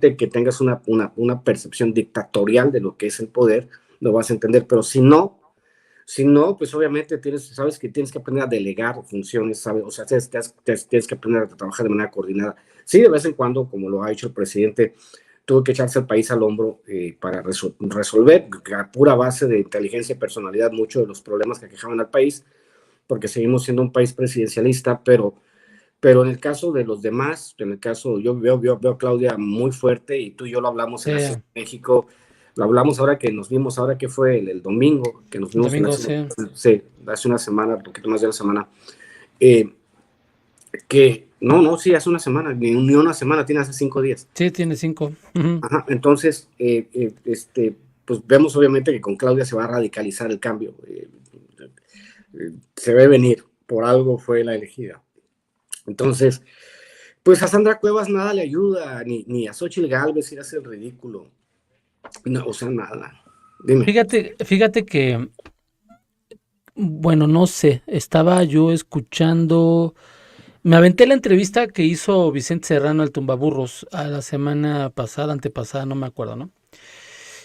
de que tengas una percepción dictatorial de lo que es el poder, lo vas a entender, pero si no, pues obviamente sabes que tienes que aprender a delegar funciones, ¿sabes? O sea, tienes que aprender a trabajar de manera coordinada. Sí, de vez en cuando, como lo ha hecho el presidente, tuvo que echarse el país al hombro para resolver a pura base de inteligencia y personalidad muchos de los problemas que aquejaban al país, porque seguimos siendo un país presidencialista, pero en el caso de los demás, en el caso, yo veo a Claudia muy fuerte y tú y yo lo hablamos en Sí, la Ciudad de México, lo hablamos ahora que nos vimos, ahora que fue el domingo, que nos vimos en la domingo, Ciudad, sí. sí, hace una semana, un poquito más de una semana, eh, que no, sí, hace una semana, ni una semana, tiene hace 5 días. Sí, tiene 5. Ujú. Ajá, entonces, pues vemos obviamente que con Claudia se va a radicalizar el cambio, se ve venir, por algo fue la elegida. Entonces, pues a Sandra Cuevas nada le ayuda, ni a Xochitl Gálvez ir a hacer el ridículo. No, o sea, nada. Dime. Fíjate que, bueno, no sé, estaba yo escuchando, me aventé la entrevista que hizo Vicente Serrano al Tumbaburros a la semana pasada, antepasada, no me acuerdo, ¿no?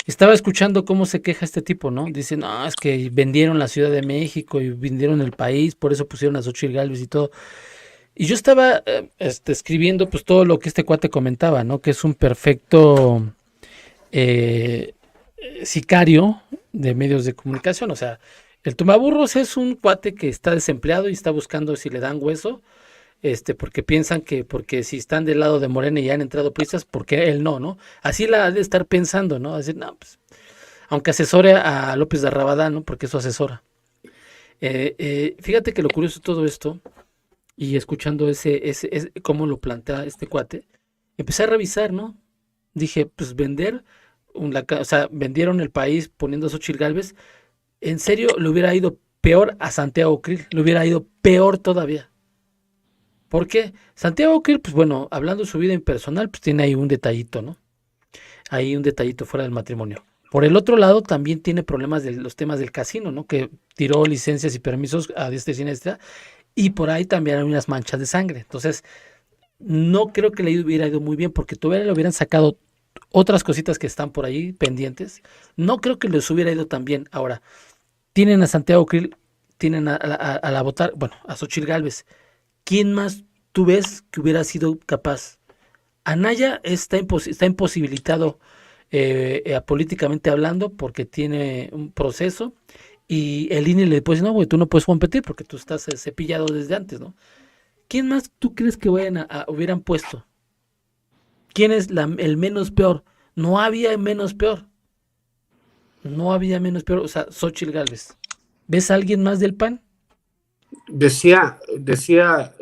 Estaba escuchando cómo se queja este tipo, ¿no? Dice, no, es que vendieron la Ciudad de México y vendieron el país, por eso pusieron a Xochitl Gálvez y todo. Y yo estaba escribiendo pues todo lo que este cuate comentaba, ¿no? Que es un perfecto eh, sicario de medios de comunicación. O sea, el tumbaburros es un cuate que está desempleado y está buscando si le dan hueso, porque piensan que porque si están del lado de Morena y han entrado prisas, porque él no, ¿no? Así la ha de estar pensando, ¿no? Decir, no, pues, aunque asesore a López de Rabadán, ¿no? Porque eso asesora. Fíjate que lo curioso de todo esto, y escuchando cómo lo plantea este cuate, empecé a revisar, ¿no? Dije, pues vender, o sea, vendieron el país poniendo a Xochitl Gálvez, en serio le hubiera ido peor a Santiago Krill, le hubiera ido peor todavía. ¿Por qué? Santiago Krill, pues bueno, hablando de su vida impersonal, pues tiene ahí un detallito, ¿no? Ahí un detallito fuera del matrimonio. Por el otro lado, también tiene problemas de los temas del casino, ¿no? Que tiró licencias y permisos a diestra y siniestra, y por ahí también hay unas manchas de sangre. Entonces, no creo que le hubiera ido muy bien, porque todavía le hubieran sacado otras cositas que están por ahí pendientes. No creo que les hubiera ido tan bien. Ahora, tienen a Santiago Krill, tienen a la votar, bueno, a Xochitl Gálvez. ¿Quién más tú ves que hubiera sido capaz? Anaya está imposibilitado políticamente hablando porque tiene un proceso y el INE le puede decir, no, güey, tú no puedes competir porque tú estás cepillado desde antes, ¿no? ¿Quién más tú crees que hubieran puesto? ¿Quién es el menos peor? No había menos peor. No había menos peor. O sea, Xochitl Gálvez. ¿Ves a alguien más del PAN? Decía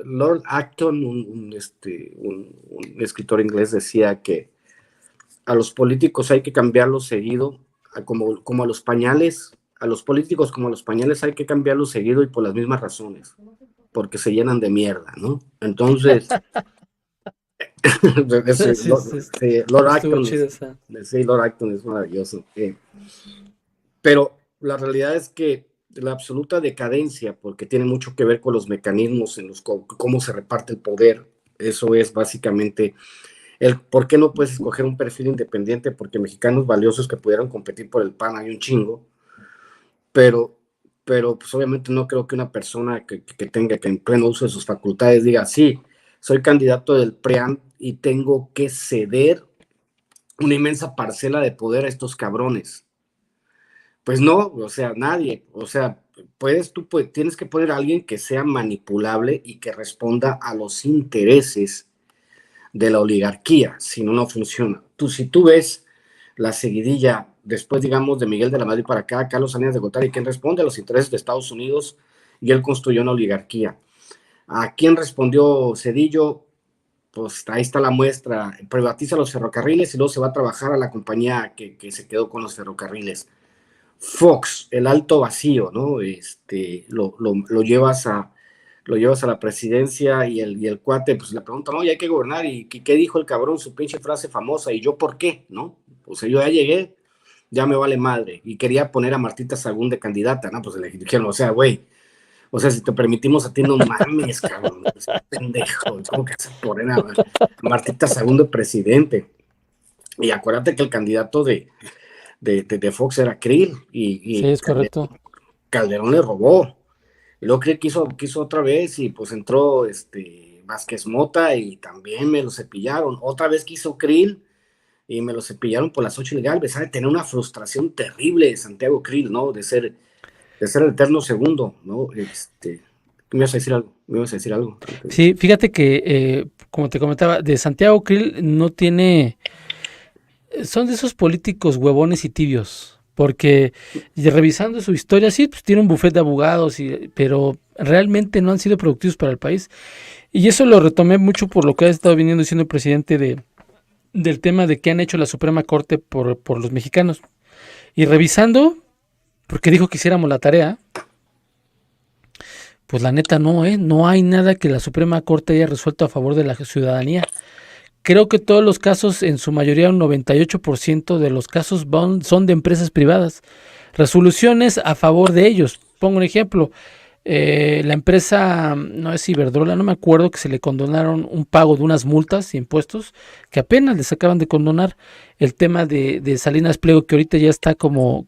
Lord Acton, un escritor inglés, decía que a los políticos hay que cambiarlos seguido, como a los pañales, a los políticos como a los pañales hay que cambiarlos seguido y por las mismas razones, porque se llenan de mierda, ¿no? Entonces, Sí, sí, Lord estuvo Acton chido esa. sí, Lord Acton es maravilloso. Pero la realidad es que la absoluta decadencia, porque tiene mucho que ver con los mecanismos en los cómo se reparte el poder, eso es básicamente el por qué no puedes escoger un perfil independiente, porque mexicanos valiosos que pudieran competir por el PAN hay un chingo, pero, pero pues obviamente no creo que una persona que tenga que en pleno uso de sus facultades diga, sí, soy candidato del PRIAN y tengo que ceder una inmensa parcela de poder a estos cabrones. Pues no, o sea, nadie, o sea, tienes que poner a alguien que sea manipulable y que responda a los intereses de la oligarquía, si no, no funciona. Si tú ves la seguidilla, después, digamos, de Miguel de la Madrid para acá, Carlos Salinas de Gortari, quien responde a los intereses de Estados Unidos y él construyó una oligarquía. ¿A quién respondió Cedillo? Pues ahí está la muestra, privatiza los ferrocarriles y luego se va a trabajar a la compañía que se quedó con los ferrocarriles. Fox, el alto vacío, ¿no? Lo llevas a la presidencia y el cuate, pues le pregunta, no, ya hay que gobernar, y ¿qué dijo el cabrón? Su pinche frase famosa, ¿y yo por qué? ¿No? O sea, yo ya llegué, ya me vale madre, y quería poner a Martita Sagún de candidata, ¿no? Pues le dijeron, o sea, güey, o sea, si te permitimos a ti, no mames, cabrón, es pendejo, ¿cómo que vas a poner a Martita Sagún de presidente? Y acuérdate que el candidato de Fox era Krill Sí, y es correcto. Calderón le robó. Y luego Krill quiso otra vez y pues entró Vázquez Mota y también me lo cepillaron. Otra vez quiso Krill y me lo cepillaron por las 8 ilegales. ¿Sabe? Tener una frustración terrible Santiago Krill, ¿no? De ser el eterno segundo, ¿no? ¿Me ibas a decir algo? ¿Me ibas a decir algo? Sí, fíjate que, como te comentaba, de Santiago Krill no tiene, son de esos políticos huevones y tibios, porque revisando su historia, sí, pues tiene un bufete de abogados, pero realmente no han sido productivos para el país. Y eso lo retomé mucho por lo que ha estado viniendo diciendo el presidente del tema de qué han hecho la Suprema Corte por los mexicanos. Y revisando, porque dijo que hiciéramos la tarea, pues la neta no, no hay nada que la Suprema Corte haya resuelto a favor de la ciudadanía. Creo que todos los casos, en su mayoría un 98% de los casos son de empresas privadas. Resoluciones a favor de ellos. Pongo un ejemplo. La empresa, no es Iberdrola, no me acuerdo, que se le condonaron un pago de unas multas y impuestos que apenas les acaban de condonar. El tema de Salinas Pliego, que ahorita ya está como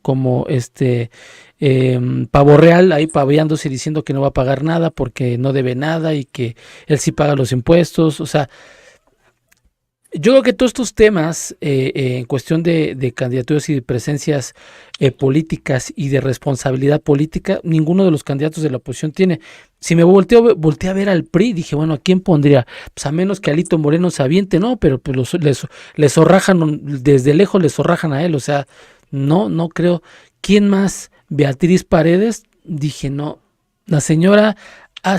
pavo real ahí paveándose diciendo que no va a pagar nada porque no debe nada y que él sí paga los impuestos. O sea, yo creo que todos estos temas en cuestión de candidaturas y de presencias políticas y de responsabilidad política, ninguno de los candidatos de la oposición tiene. Si me volteé a ver al PRI, dije, bueno, ¿a quién pondría? Pues a menos que Alito Moreno se aviente, ¿no? Pero pues les zorrajan, desde lejos les zorrajan a él, o sea, no creo. ¿Quién más? Beatriz Paredes, dije, no, la señora ha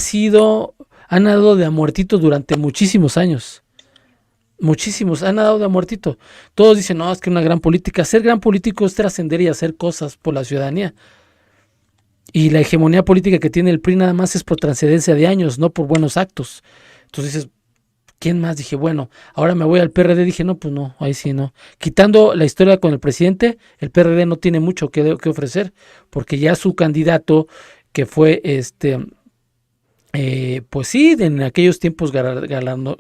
nadado de a muertito durante muchísimos años. Muchísimos han dado de a muertito. Todos dicen, no, es que una gran política. Ser gran político es trascender y hacer cosas por la ciudadanía. Y la hegemonía política que tiene el PRI nada más es por trascendencia de años, no por buenos actos. Entonces dices, ¿quién más? Dije, bueno, ahora me voy al PRD. Dije, no, pues no, ahí sí no. Quitando la historia con el presidente, el PRD no tiene mucho que ofrecer, porque ya su candidato, que fue pues sí, en aquellos tiempos galardonado,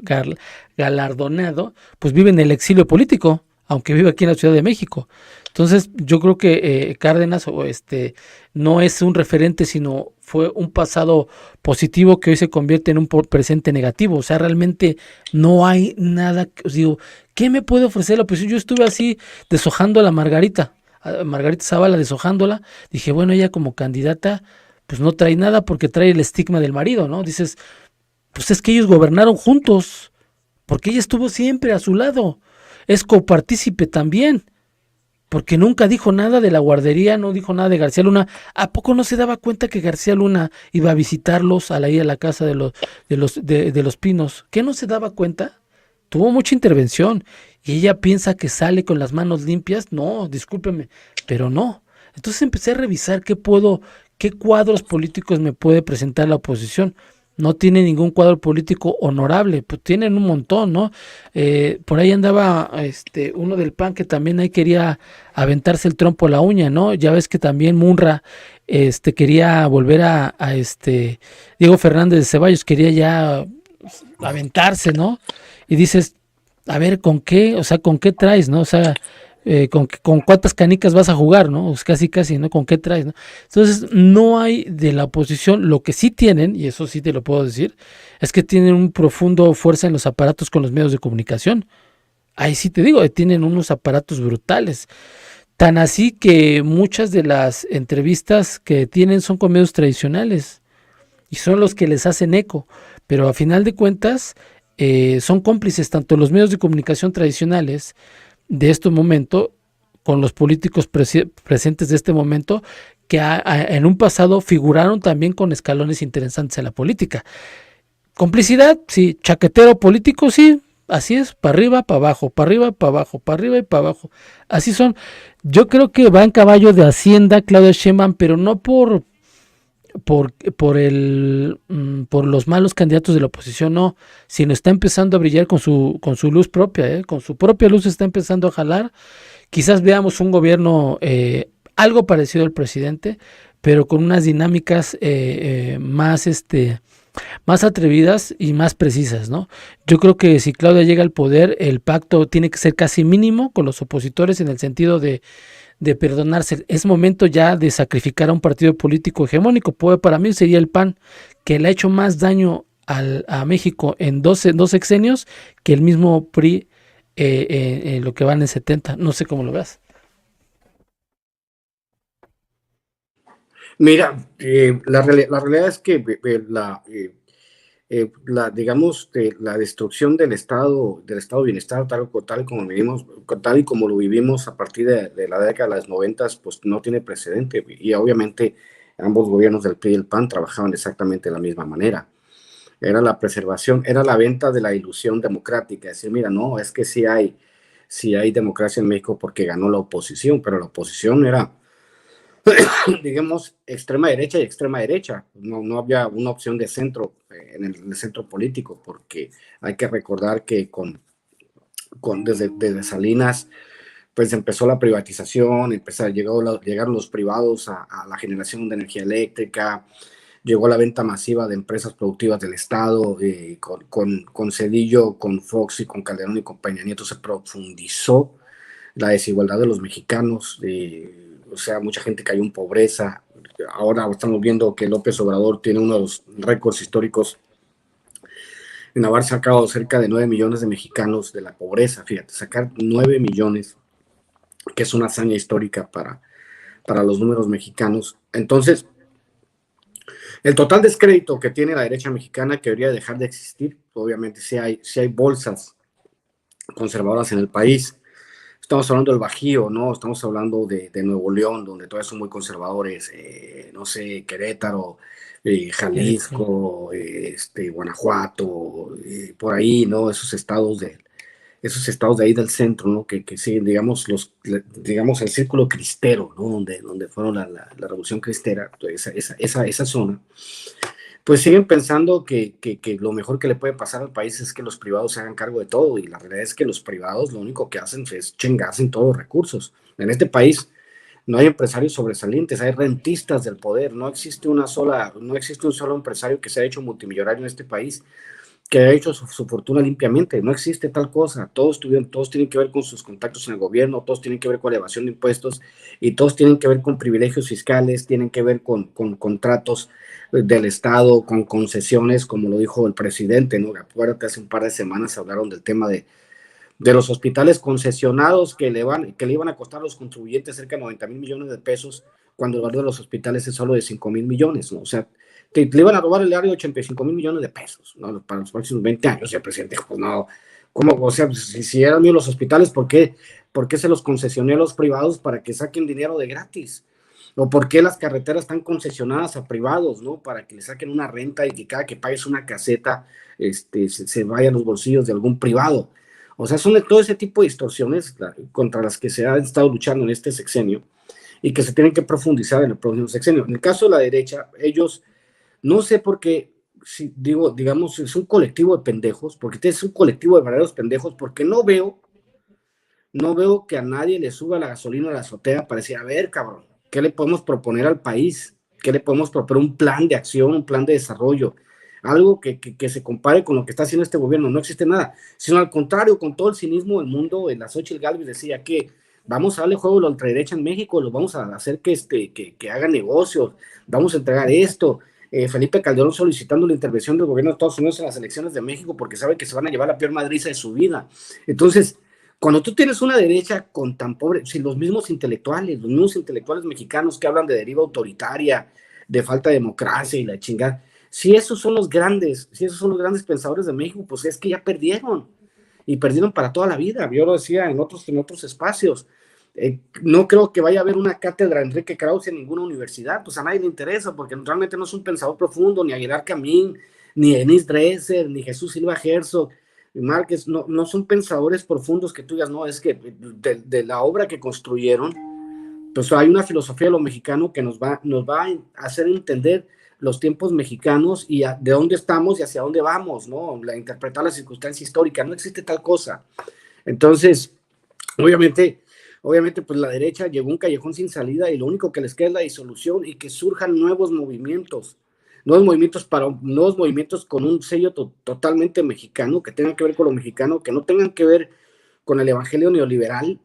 pues vive en el exilio político, aunque vive aquí en la Ciudad de México. Entonces, yo creo que Cárdenas no es un referente, sino fue un pasado positivo que hoy se convierte en un presente negativo. O sea, realmente no hay nada. Os digo, ¿qué me puede ofrecer la oposición? Yo estuve así deshojando a la Margarita Zavala, deshojándola. Dije, bueno, ella como candidata pues no trae nada porque trae el estigma del marido, ¿no? Dices, pues es que ellos gobernaron juntos, porque ella estuvo siempre a su lado, es copartícipe también, porque nunca dijo nada de la guardería, no dijo nada de García Luna. ¿A poco no se daba cuenta que García Luna iba a visitarlos a ir a la casa de los Pinos? ¿Qué no se daba cuenta? Tuvo mucha intervención y ella piensa que sale con las manos limpias. No, discúlpeme, pero no. Entonces empecé a revisar qué cuadros políticos me puede presentar la oposición. No tiene ningún cuadro político honorable, pues tienen un montón, ¿no? Por ahí andaba uno del PAN que también ahí quería aventarse el trompo a la uña, ¿no? Ya ves que también Munra quería volver a Diego Fernández de Ceballos quería ya aventarse, ¿no? Y dices, a ver, ¿con qué? O sea, ¿con qué traes, no? O sea, con cuántas canicas vas a jugar, ¿no? Pues casi, ¿no? ¿Con qué traes, no? Entonces, no hay de la oposición, lo que sí tienen, y eso sí te lo puedo decir, es que tienen un profundo fuerza en los aparatos con los medios de comunicación. Ahí sí te digo, tienen unos aparatos brutales. Tan así que muchas de las entrevistas que tienen son con medios tradicionales y son los que les hacen eco, pero a final de cuentas son cómplices tanto los medios de comunicación tradicionales de este momento con los políticos presentes de este momento que en un pasado figuraron también con escalones interesantes en la política. Complicidad, sí, chaquetero político, sí, así es, para arriba, para abajo, para arriba, para abajo, para arriba y para abajo. Así son. Yo creo que va en caballo de Hacienda Claudia Sheinbaum, pero no por los malos candidatos de la oposición, no, sino está empezando a brillar con su luz propia, con su propia luz está empezando a jalar. Quizás veamos un gobierno algo parecido al presidente, pero con unas dinámicas más más atrevidas y más precisas, ¿no? Yo creo que si Claudia llega al poder, el pacto tiene que ser casi mínimo con los opositores en el sentido de perdonarse. Es momento ya de sacrificar a un partido político hegemónico. Pues para mí sería el PAN, que le ha hecho más daño a México en dos sexenios que el mismo PRI en lo que van en 70. No sé cómo lo veas. Mira, la realidad es que digamos, la destrucción del estado de bienestar, tal y como lo vivimos a partir de la década de los 90, pues no tiene precedente. Y obviamente ambos gobiernos del PRI y el PAN trabajaban exactamente de la misma manera. Era la preservación, era la venta de la ilusión democrática. Decir, mira, no, es que sí hay democracia en México porque ganó la oposición, pero la oposición era digamos, extrema derecha y extrema derecha. No había una opción de centro en el centro político, porque hay que recordar que desde Salinas, pues empezó la privatización, llegaron los privados a la generación de energía eléctrica, llegó la venta masiva de empresas productivas del Estado, con Cedillo, con Fox y con Calderón y con Peña Nieto se profundizó la desigualdad de los mexicanos, o sea, mucha gente cayó en pobreza. Ahora estamos viendo que López Obrador tiene uno de los récords históricos en haber sacado cerca de 9 millones de mexicanos de la pobreza. Fíjate, sacar 9 millones, que es una hazaña histórica para los números mexicanos. Entonces, el total descrédito que tiene la derecha mexicana que debería dejar de existir. Obviamente, si hay bolsas conservadoras en el país. Estamos hablando del Bajío, ¿no? Estamos hablando de Nuevo León, donde todavía son muy conservadores, no sé, Querétaro, Querétaro. Jalisco, Guanajuato, por ahí, ¿no? Esos estados de ahí del centro, ¿no? Que siguen, digamos, el círculo cristero, ¿no? Donde fueron la revolución cristera, esa zona, pues siguen pensando que lo mejor que le puede pasar al país es que los privados se hagan cargo de todo, y la realidad es que los privados lo único que hacen es chingarse en todos los recursos. En este país no hay empresarios sobresalientes, hay rentistas del poder, no existe un solo empresario que se haya hecho multimillonario en este país, que ha hecho su fortuna limpiamente. No existe tal cosa. Todos tienen que ver con sus contactos en el gobierno, todos tienen que ver con elevación de impuestos, y todos tienen que ver con privilegios fiscales, tienen que ver con contratos del Estado, con concesiones, como lo dijo el presidente, ¿no? Acuérdate, hace un par de semanas hablaron del tema de los hospitales concesionados que le iban a costar a los contribuyentes cerca de 90,000 millones de pesos, cuando el valor de los hospitales es solo de 5,000 millones, ¿no? O sea, le iban a robar el área de 85,000 millones de pesos, ¿no? Para los próximos 20 años. Y el presidente dijo, pues no, ¿cómo? O sea, si eran míos los hospitales, ¿por qué se los concesioné a los privados para que saquen dinero de gratis? ¿O por qué las carreteras están concesionadas a privados, ¿no? Para que le saquen una renta y que cada que pagues una caseta, se vaya a los bolsillos de algún privado. O sea, son de todo ese tipo de distorsiones contra las que se ha estado luchando en este sexenio, y que se tienen que profundizar en el próximo sexenio. En el caso de la derecha, ellos, no sé por qué, si digamos, es un colectivo de pendejos, porque es un colectivo de verdaderos pendejos, porque no veo que a nadie le suba la gasolina a la azotea para decir, a ver, cabrón, ¿qué le podemos proponer al país? ¿Qué le podemos proponer? Un plan de acción, un plan de desarrollo, algo que se compare con lo que está haciendo este gobierno. No existe nada, sino al contrario, con todo el cinismo del mundo. La Xochitl Gálvez decía que vamos a darle juego a la ultraderecha en México, los vamos a hacer que hagan negocios, vamos a entregar esto. Felipe Calderón solicitando la intervención del gobierno de Estados Unidos en las elecciones de México porque sabe que se van a llevar la peor madriza de su vida. Entonces, cuando tú tienes una derecha con tan pobre, si los mismos intelectuales mexicanos que hablan de deriva autoritaria, de falta de democracia y la chingada, si esos son los grandes pensadores de México, pues es que ya perdieron, y perdieron para toda la vida. Yo lo decía en otros espacios. No creo que vaya a haber una cátedra Enrique Krause en ninguna universidad, pues a nadie le interesa, porque realmente no es un pensador profundo, ni Aguilar Camín, ni Denis Dresser, ni Jesús Silva Herzog, Márquez. No son pensadores profundos que tú digas, no, es que de la obra que construyeron, pues hay una filosofía de lo mexicano que nos va a hacer entender los tiempos mexicanos y de dónde estamos y hacia dónde vamos, ¿no? Interpretar la circunstancia histórica. No existe tal cosa. Entonces, obviamente, pues la derecha llegó a un callejón sin salida, y lo único que les queda es la disolución y que surjan nuevos movimientos, nuevos movimientos con un sello totalmente mexicano, que tengan que ver con lo mexicano, que no tengan que ver con el evangelio neoliberal,